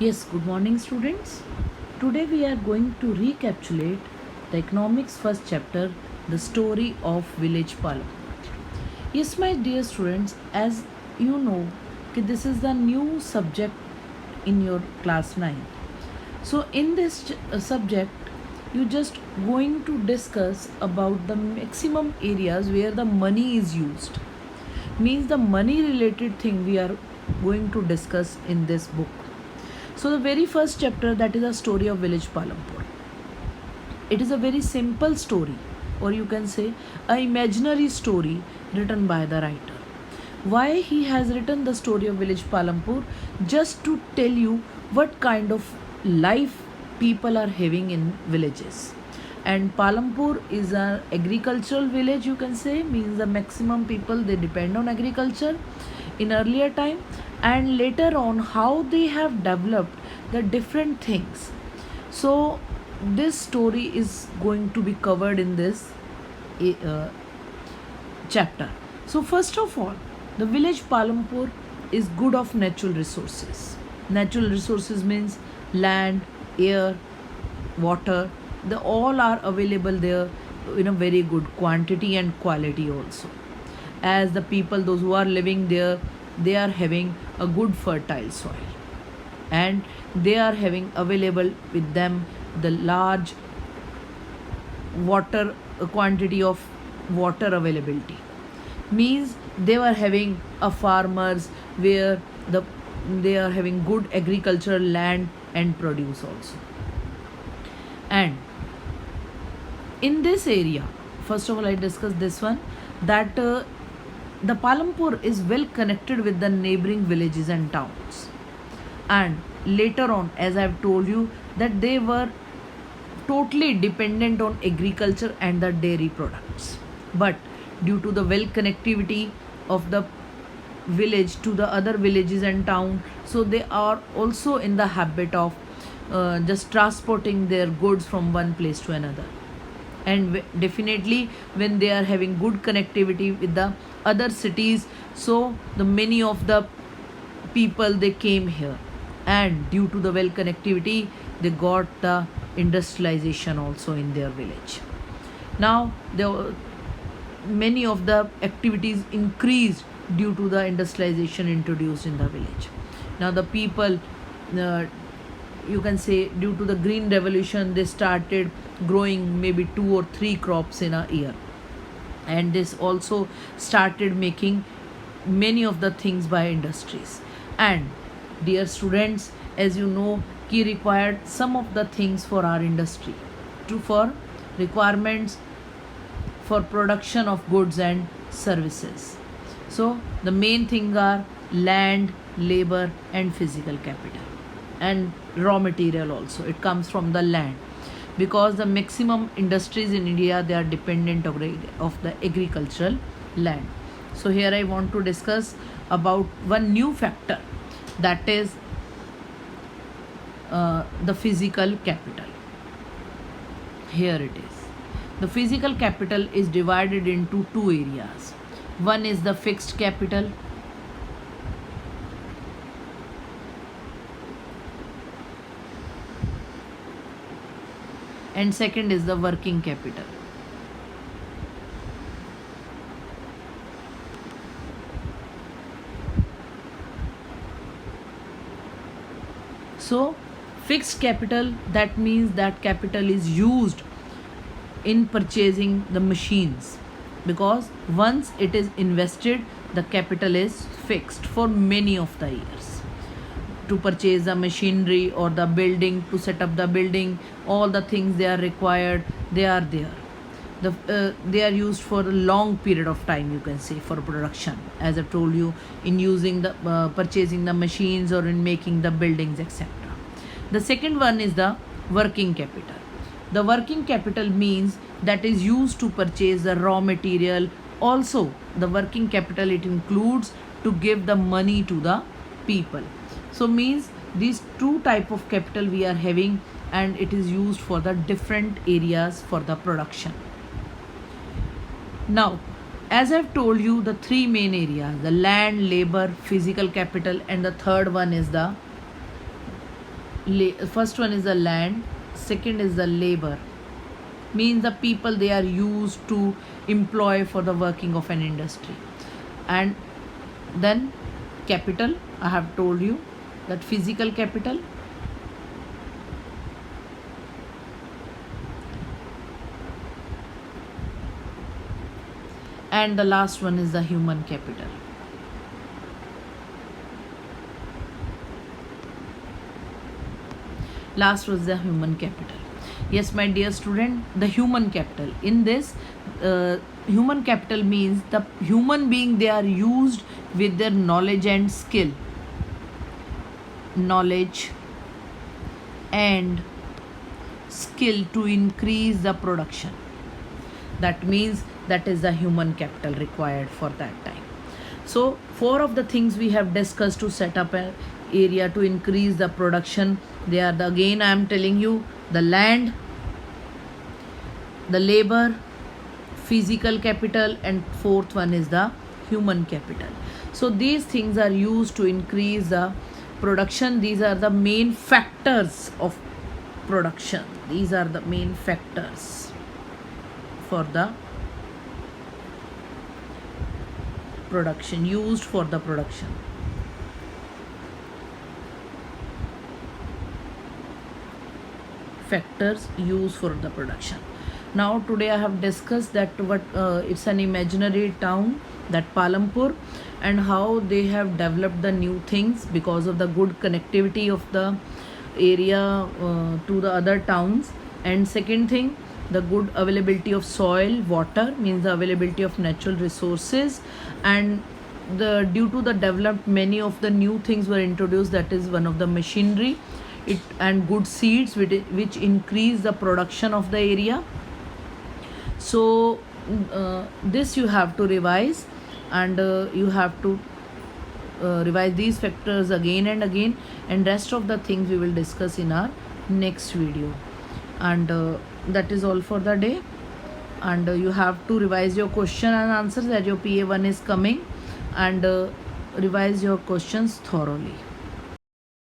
Yes, good morning, students. Today we are going to recapitulate the economics first chapter, the story of village Palam. Yes, my dear students, as you know, this is the new subject in your class 9. So, in this subject, you just going to discuss about the maximum areas where the money is used. Means the money related thing we are going to discuss in this book. So the very first chapter, that is a story of village Palampur. It is a very simple story, or you can say a imaginary story written by the writer. Why he has written the story of village Palampur? Just to tell you what kind of life people are having in villages. And Palampur is an agricultural village, you can say, means the maximum people they depend on agriculture in earlier time, and later on how they have developed the different things. So this story is going to be covered in this uh, chapter. So first of all, the village Palampur is good of natural resources. Natural resources means land, air, water. They all are available there in a very good quantity and quality also. As the people, those who are living there, they are having a good fertile soil, and they are having available with them the large water quantity of water availability. Means they were having a farmers where they are having good agricultural land and produce also. And in this area, first of all I discuss this one, that the Palampur is well connected with the neighboring villages and towns. And later on, as I have told you, that they were totally dependent on agriculture and the dairy products. But due to the well connectivity of the village to the other villages and town, so they are also in the habit of just transporting their goods from one place to another. And definitely when they are having good connectivity with the other cities, so the many of the people they came here, and due to the well connectivity they got the industrialization also in their village. Now many of the activities increased due to the industrialization introduced in the village. Now the people, uh, you can say, due to the green revolution, they started growing maybe 2 or 3 crops in a year, and this also started making many of the things by industries. And dear students, as you know, key required some of the things for our industry to for requirements for production of goods and services. So the main thing are land, labor, and physical capital, and raw material also. It comes from the land, because the maximum industries in India, they are dependent of the agricultural land. So here I want to discuss about one new factor, that is the physical capital. Here it is. The physical capital is divided into two areas. One is the fixed capital, and second is the working capital. So fixed capital, that means that capital is used in purchasing the machines, because once it is invested, the capital is fixed for many of the years. To purchase the machinery or the building, to set up the building, all the things they are required, they are there. They are used for a long period of time, you can say, for production, as I told you, in using the purchasing the machines or in making the buildings, etc. The second one is the working capital. The working capital means that is used to purchase the raw material. Also, the working capital, it includes to give the money to the people. So means these two type of capital we are having, and it is used for the different areas for the production. Now, as I've told you, the three main areas, the land, labor, physical capital, and the third one is the First one is the land, second is the labor, means the people they are used to employ for the working of an industry. And then capital, I have told you that physical capital. And the last one is the human capital. Last was the human capital. Yes, my dear student, the human capital. In this, human capital means the human being they are used with their knowledge and skill. Knowledge and skill to increase the production. That means that is the human capital required for that time. So 4 of the things we have discussed to set up an area to increase the production. They are again I am telling you, the land, the labor, physical capital, and 4th one is the human capital. So these things are used to increase the production. These are the main factors of production. These are the main factors for the production, used for the production. Factors used for the production. Now today I have discussed that it's an imaginary town, that Palampur, and how they have developed the new things because of the good connectivity of the area to the other towns. And second thing, the good availability of soil, water, means the availability of natural resources. And due to the developed, many of the new things were introduced, that is one of the machinery, and good seeds which increase the production of the area. So this you have to revise, and you have to revise these factors again and again, and rest of the things we will discuss in our next video. And that is all for the day. And you have to revise your question and answers as your PA1 is coming, and revise your questions thoroughly.